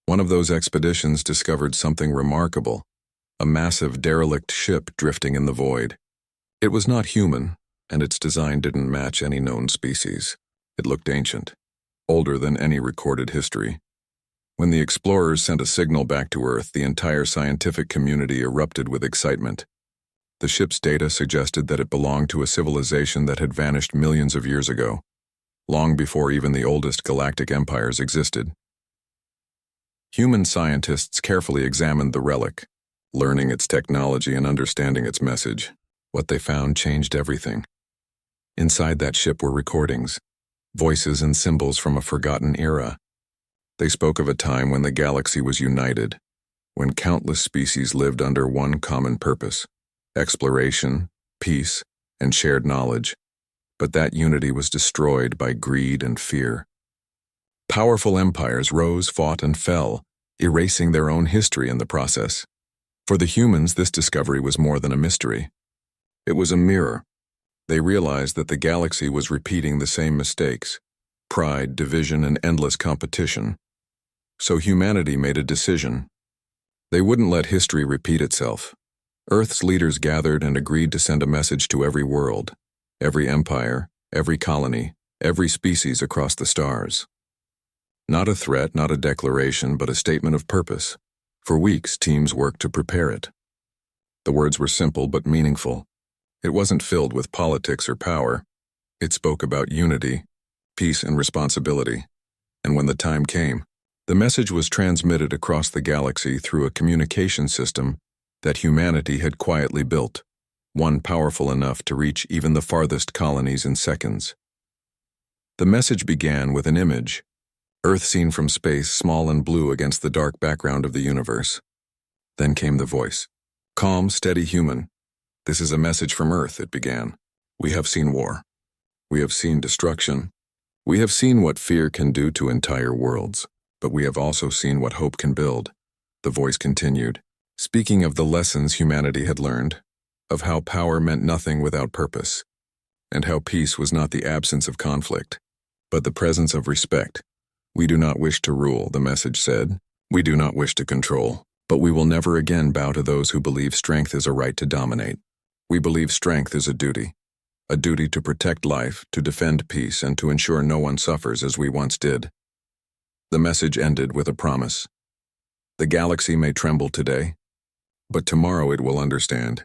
One of those expeditions discovered something remarkable, a massive derelict ship drifting in the void. It was not human, and its design didn't match any known species. It looked ancient, older than any recorded history. When the explorers sent a signal back to Earth, the entire scientific community erupted with excitement. The ship's data suggested that it belonged to a civilization that had vanished millions of years ago, long before even the oldest galactic empires existed. Human scientists carefully examined the relic, learning its technology and understanding its message. What they found changed everything. Inside that ship were recordings, voices and symbols from a forgotten era. They spoke of a time when the galaxy was united, when countless species lived under one common purpose: exploration, peace, and shared knowledge. But that unity was destroyed by greed and fear. Powerful empires rose, fought, and fell, erasing their own history in the process. For the humans, this discovery was more than a mystery. It was a mirror. They realized that the galaxy was repeating the same mistakes: pride, division, and endless competition. So humanity made a decision. They wouldn't let history repeat itself. Earth's leaders gathered and agreed to send a message to every world, every empire, every colony, every species across the stars. Not a threat, not a declaration, but a statement of purpose. For weeks, teams worked to prepare it. The words were simple but meaningful. It wasn't filled with politics or power. It spoke about unity, peace, and responsibility. And when the time came, the message was transmitted across the galaxy through a communication system that humanity had quietly built, one powerful enough to reach even the farthest colonies in seconds. The message began with an image: Earth seen from space, small and blue against the dark background of the universe. Then came the voice. Calm, steady human. This is a message from Earth, it began. We have seen war. We have seen destruction. We have seen what fear can do to entire worlds. But we have also seen what hope can build. The voice continued, speaking of the lessons humanity had learned, of how power meant nothing without purpose, and how peace was not the absence of conflict, but the presence of respect. We do not wish to rule, the message said. We do not wish to control, but we will never again bow to those who believe strength is a right to dominate. We believe strength is a duty to protect life, to defend peace, and to ensure no one suffers as we once did. The message ended with a promise. The galaxy may tremble today, but tomorrow it will understand.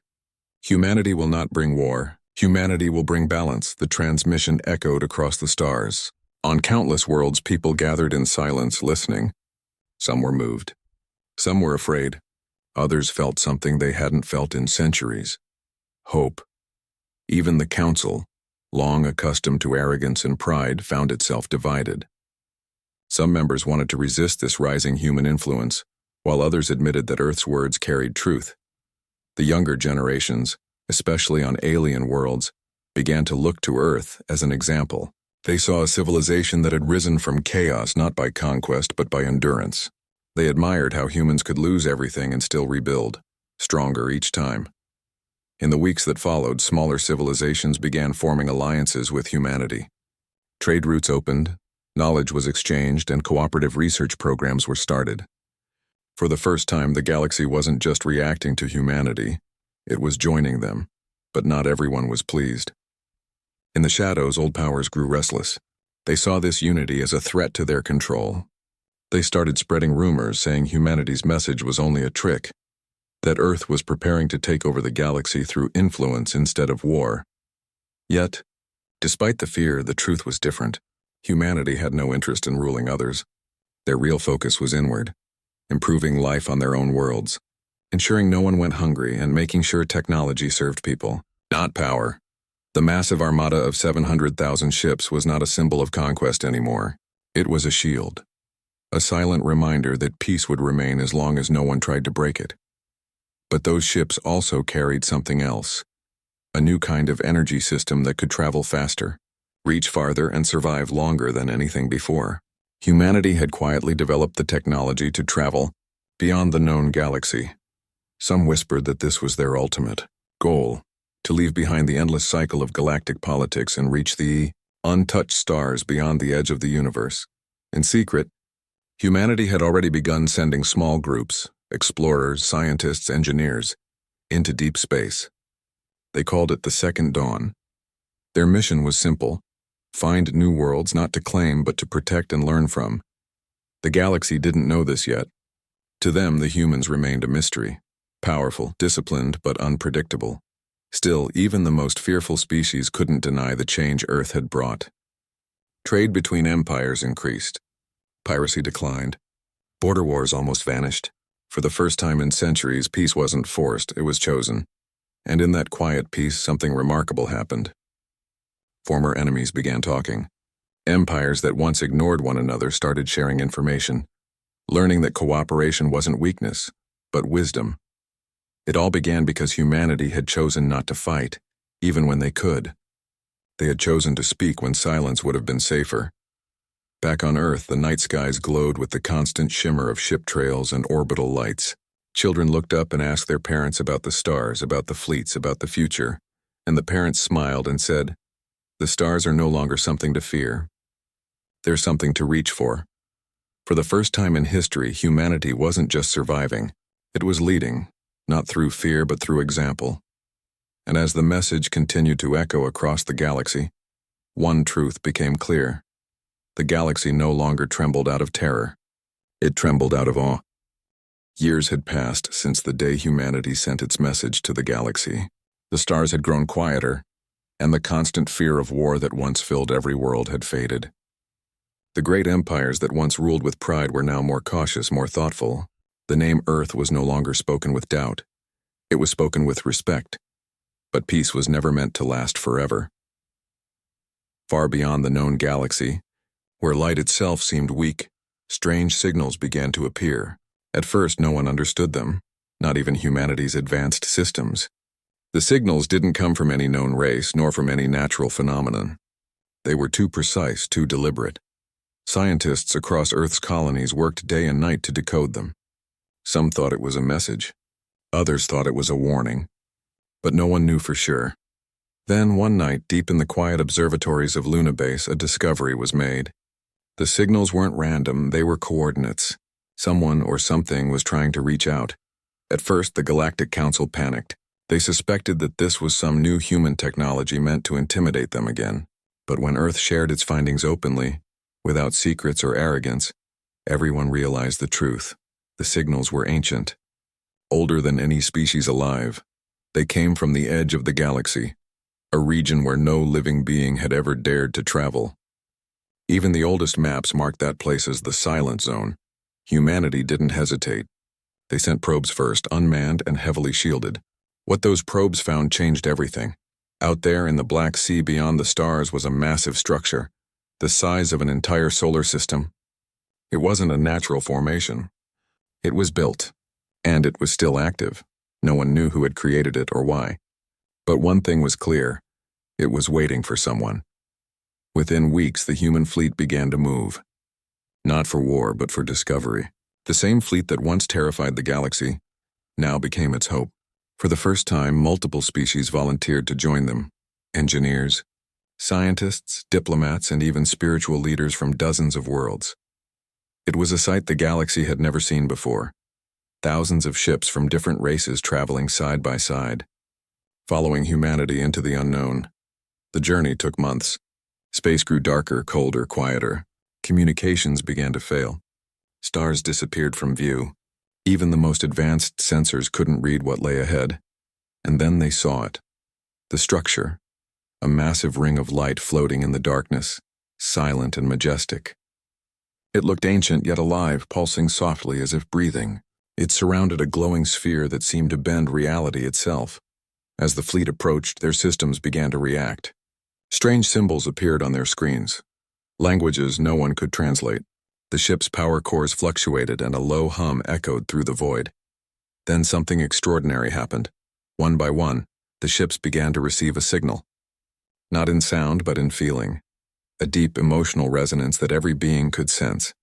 Humanity will not bring war. Humanity will bring balance. The transmission echoed across the stars. On countless worlds, people gathered in silence, listening. Some were moved. Some were afraid. Others felt something they hadn't felt in centuries: hope. Even the council, long accustomed to arrogance and pride, found itself divided. Some members wanted to resist this rising human influence, while others admitted that Earth's words carried truth. The younger generations, especially on alien worlds, began to look to Earth as an example. They saw a civilization that had risen from chaos not by conquest but by endurance. They admired how humans could lose everything and still rebuild, stronger each time. In the weeks that followed, smaller civilizations began forming alliances with humanity. Trade routes opened, knowledge was exchanged, and cooperative research programs were started. For the first time, the galaxy wasn't just reacting to humanity, it was joining them, but not everyone was pleased. In the shadows, old powers grew restless. They saw this unity as a threat to their control. They started spreading rumors saying humanity's message was only a trick, that Earth was preparing to take over the galaxy through influence instead of war. Yet, despite the fear, the truth was different. Humanity had no interest in ruling others. Their real focus was inward, improving life on their own worlds, ensuring no one went hungry, and making sure technology served people, not power. The massive armada of 700,000 ships was not a symbol of conquest anymore. It was a shield, a silent reminder that peace would remain as long as no one tried to break it. But those ships also carried something else, a new kind of energy system that could travel faster, reach farther, and survive longer than anything before. Humanity had quietly developed the technology to travel beyond the known galaxy. Some whispered that this was their ultimate goal, to leave behind the endless cycle of galactic politics and reach the untouched stars beyond the edge of the universe. In secret, humanity had already begun sending small groups, explorers, scientists, engineers, into deep space. They called it the Second Dawn. Their mission was simple: find new worlds not to claim but to protect and learn from. The galaxy didn't know this yet. To them, the humans remained a mystery, powerful, disciplined, but unpredictable. Still, even the most fearful species couldn't deny the change Earth had brought. Trade between empires increased. Piracy declined. Border wars almost vanished. For the first time in centuries, peace wasn't forced, it was chosen. And in that quiet peace, something remarkable happened. Former enemies began talking. Empires that once ignored one another started sharing information, learning that cooperation wasn't weakness, but wisdom. It all began because humanity had chosen not to fight, even when they could. They had chosen to speak when silence would have been safer. Back on Earth, the night skies glowed with the constant shimmer of ship trails and orbital lights. Children looked up and asked their parents about the stars, about the fleets, about the future, and the parents smiled and said, "The stars are no longer something to fear. They're something to reach for." For the first time in history, humanity wasn't just surviving, it was leading, not through fear but through example. And as the message continued to echo across the galaxy, one truth became clear. The galaxy no longer trembled out of terror. It trembled out of awe. Years had passed since the day humanity sent its message to the galaxy. The stars had grown quieter, and the constant fear of war that once filled every world had faded. The great empires that once ruled with pride were now more cautious, more thoughtful. The name Earth was no longer spoken with doubt. It was spoken with respect. But peace was never meant to last forever. Far beyond the known galaxy, where light itself seemed weak, strange signals began to appear. At first, no one understood them, not even humanity's advanced systems. The signals didn't come from any known race, nor from any natural phenomenon. They were too precise, too deliberate. Scientists across Earth's colonies worked day and night to decode them. Some thought it was a message. Others thought it was a warning. But no one knew for sure. Then, one night, deep in the quiet observatories of Luna Base, a discovery was made. The signals weren't random, they were coordinates. Someone or something was trying to reach out. At first, the Galactic Council panicked. They suspected that this was some new human technology meant to intimidate them again. But when Earth shared its findings openly, without secrets or arrogance, everyone realized the truth. The signals were ancient, older than any species alive. They came from the edge of the galaxy, a region where no living being had ever dared to travel. Even the oldest maps marked that place as the Silent Zone. Humanity didn't hesitate. They sent probes first, unmanned and heavily shielded. What those probes found changed everything. Out there in the Black Sea beyond the stars was a massive structure, the size of an entire solar system. It wasn't a natural formation. It was built, and it was still active. No one knew who had created it or why. But one thing was clear: it was waiting for someone. Within weeks, the human fleet began to move. Not for war, but for discovery. The same fleet that once terrified the galaxy now became its hope. For the first time, multiple species volunteered to join them. Engineers, scientists, diplomats, and even spiritual leaders from dozens of worlds. It was a sight the galaxy had never seen before. Thousands of ships from different races traveling side by side, following humanity into the unknown. The journey took months. Space grew darker, colder, quieter. Communications began to fail. Stars disappeared from view. Even the most advanced sensors couldn't read what lay ahead. And then they saw it. The structure, a massive ring of light floating in the darkness, silent and majestic. It looked ancient yet alive, pulsing softly as if breathing. It surrounded a glowing sphere that seemed to bend reality itself. As the fleet approached, their systems began to react. Strange symbols appeared on their screens, languages no one could translate. The ship's power cores fluctuated and a low hum echoed through the void. Then something extraordinary happened. One by one, the ships began to receive a signal. Not in sound, but in feeling. a deep emotional resonance that every being could sense.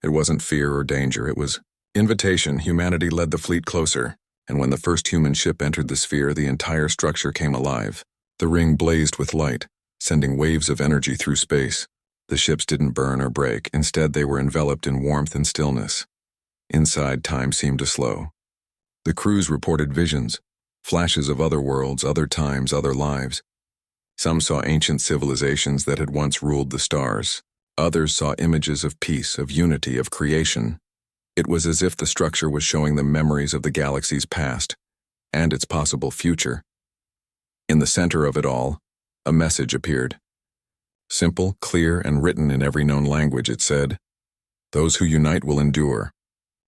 It wasn't fear or danger, it was invitation. Humanity led the fleet closer, and when the first human ship entered the sphere, the entire structure came alive. The ring blazed with light, sending waves of energy through space. The ships didn't burn or break, instead they were enveloped in warmth and stillness. Inside, time seemed to slow. The crews reported visions, flashes of other worlds, other times, other lives. Some saw ancient civilizations that had once ruled the stars. Others saw images of peace, of unity, of creation. It was as if the structure was showing them memories of the galaxy's past and its possible future. In the center of it all, a message appeared. Simple, clear, and written in every known language, it said, "Those who unite will endure.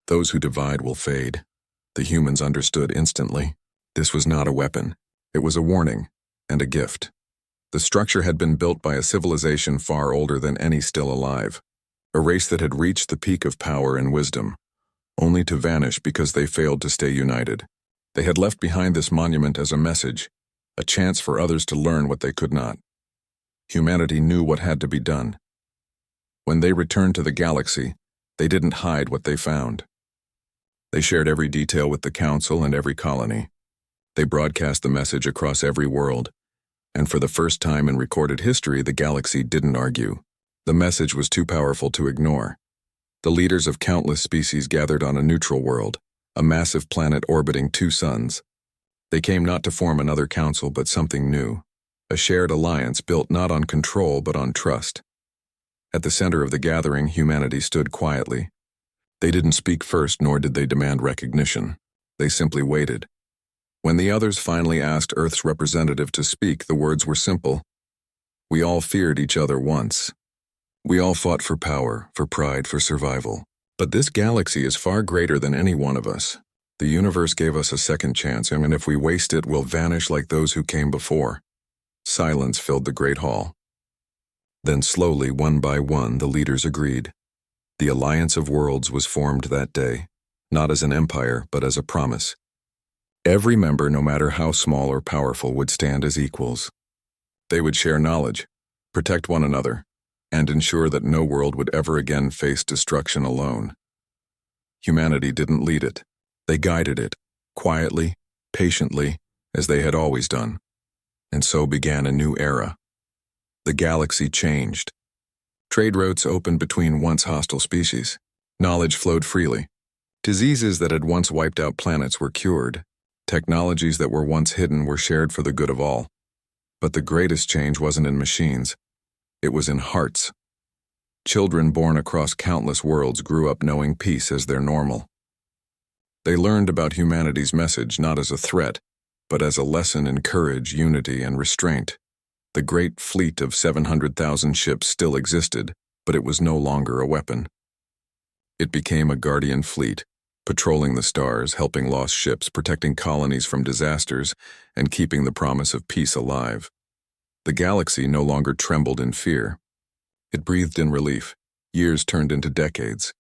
Those who divide will fade." The humans understood instantly. This was not a weapon. It was a warning and a gift. The structure had been built by a civilization far older than any still alive, a race that had reached the peak of power and wisdom, only to vanish because they failed to stay united. They had left behind this monument as a message, a chance for others to learn what they could not. Humanity knew what had to be done. When they returned to the galaxy, they didn't hide what they found. They shared every detail with the Council and every colony. They broadcast the message across every world, and for the first time in recorded history, the galaxy didn't argue. The message was too powerful to ignore. The leaders of countless species gathered on a neutral world, a massive planet orbiting two suns. They came not to form another council, but something new, a shared alliance built not on control but on trust. At the center of the gathering, humanity stood quietly. They didn't speak first, nor did they demand recognition. They simply waited. When the others finally asked Earth's representative to speak, the words were simple. We all feared each other once. We all fought for power, for pride, for survival. But this galaxy is far greater than any one of us. The universe gave us a second chance, and if we waste it, we'll vanish like those who came before. Silence filled the great hall. Then slowly, one by one, the leaders agreed. The Alliance of Worlds was formed that day, not as an empire, but as a promise. Every member, no matter how small or powerful, would stand as equals. They would share knowledge, protect one another, and ensure that no world would ever again face destruction alone. Humanity didn't lead it. They guided it, quietly, patiently, as they had always done. And so began a new era. The galaxy changed. Trade routes opened between once hostile species. Knowledge flowed freely. Diseases that had once wiped out planets were cured. Technologies that were once hidden were shared for the good of all. But the greatest change wasn't in machines. It was in hearts. Children born across countless worlds grew up knowing peace as their normal. They learned about humanity's message not as a threat, but as a lesson in courage, unity, and restraint. The great fleet of 700,000 ships still existed, but it was no longer a weapon. It became a guardian fleet, patrolling the stars, helping lost ships, protecting colonies from disasters, and keeping the promise of peace alive. The galaxy no longer trembled in fear. It breathed in relief. Years turned into decades.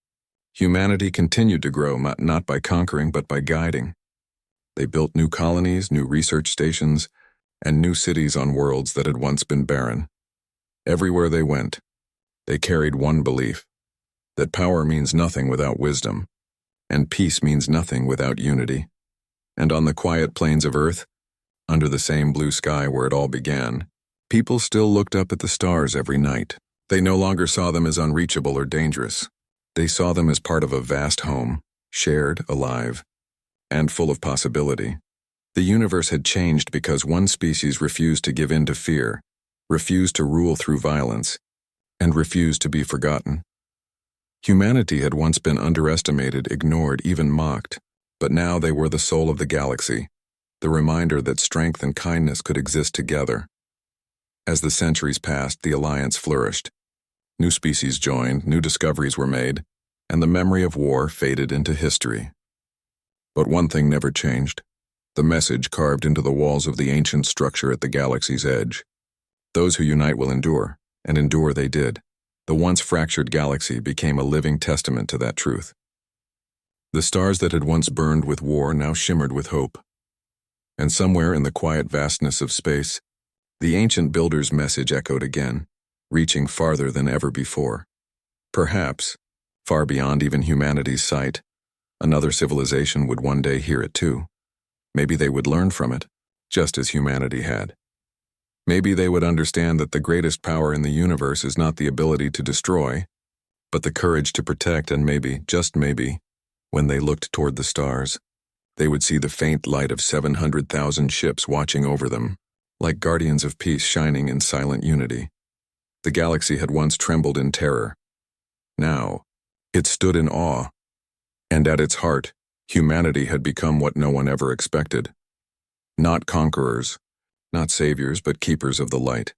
Humanity continued to grow, not by conquering, but by guiding. They built new colonies, new research stations, and new cities on worlds that had once been barren. Everywhere they went, they carried one belief, that power means nothing without wisdom, and peace means nothing without unity. And on the quiet plains of Earth, under the same blue sky where it all began, people still looked up at the stars every night. They no longer saw them as unreachable or dangerous. They saw them as part of a vast home, shared, alive, and full of possibility. The universe had changed because one species refused to give in to fear, refused to rule through violence, and refused to be forgotten. Humanity had once been underestimated, ignored, even mocked, but now they were the soul of the galaxy, the reminder that strength and kindness could exist together. As the centuries passed, the alliance flourished. New species joined, new discoveries were made, and the memory of war faded into history. But one thing never changed. The message carved into the walls of the ancient structure at the galaxy's edge. Those who unite will endure, and endure they did. The once fractured galaxy became a living testament to that truth. The stars that had once burned with war now shimmered with hope. And somewhere in the quiet vastness of space, the ancient builder's message echoed again. reaching farther than ever before. Perhaps, far beyond even humanity's sight, another civilization would one day hear it too. Maybe they would learn from it, just as humanity had. Maybe they would understand that the greatest power in the universe is not the ability to destroy, but the courage to protect, and maybe, just maybe, when they looked toward the stars, they would see the faint light of 700,000 ships watching over them, like guardians of peace shining in silent unity. The galaxy had once trembled in terror. Now, it stood in awe, and at its heart, humanity had become what no one ever expected. Not conquerors, not saviors, but keepers of the light.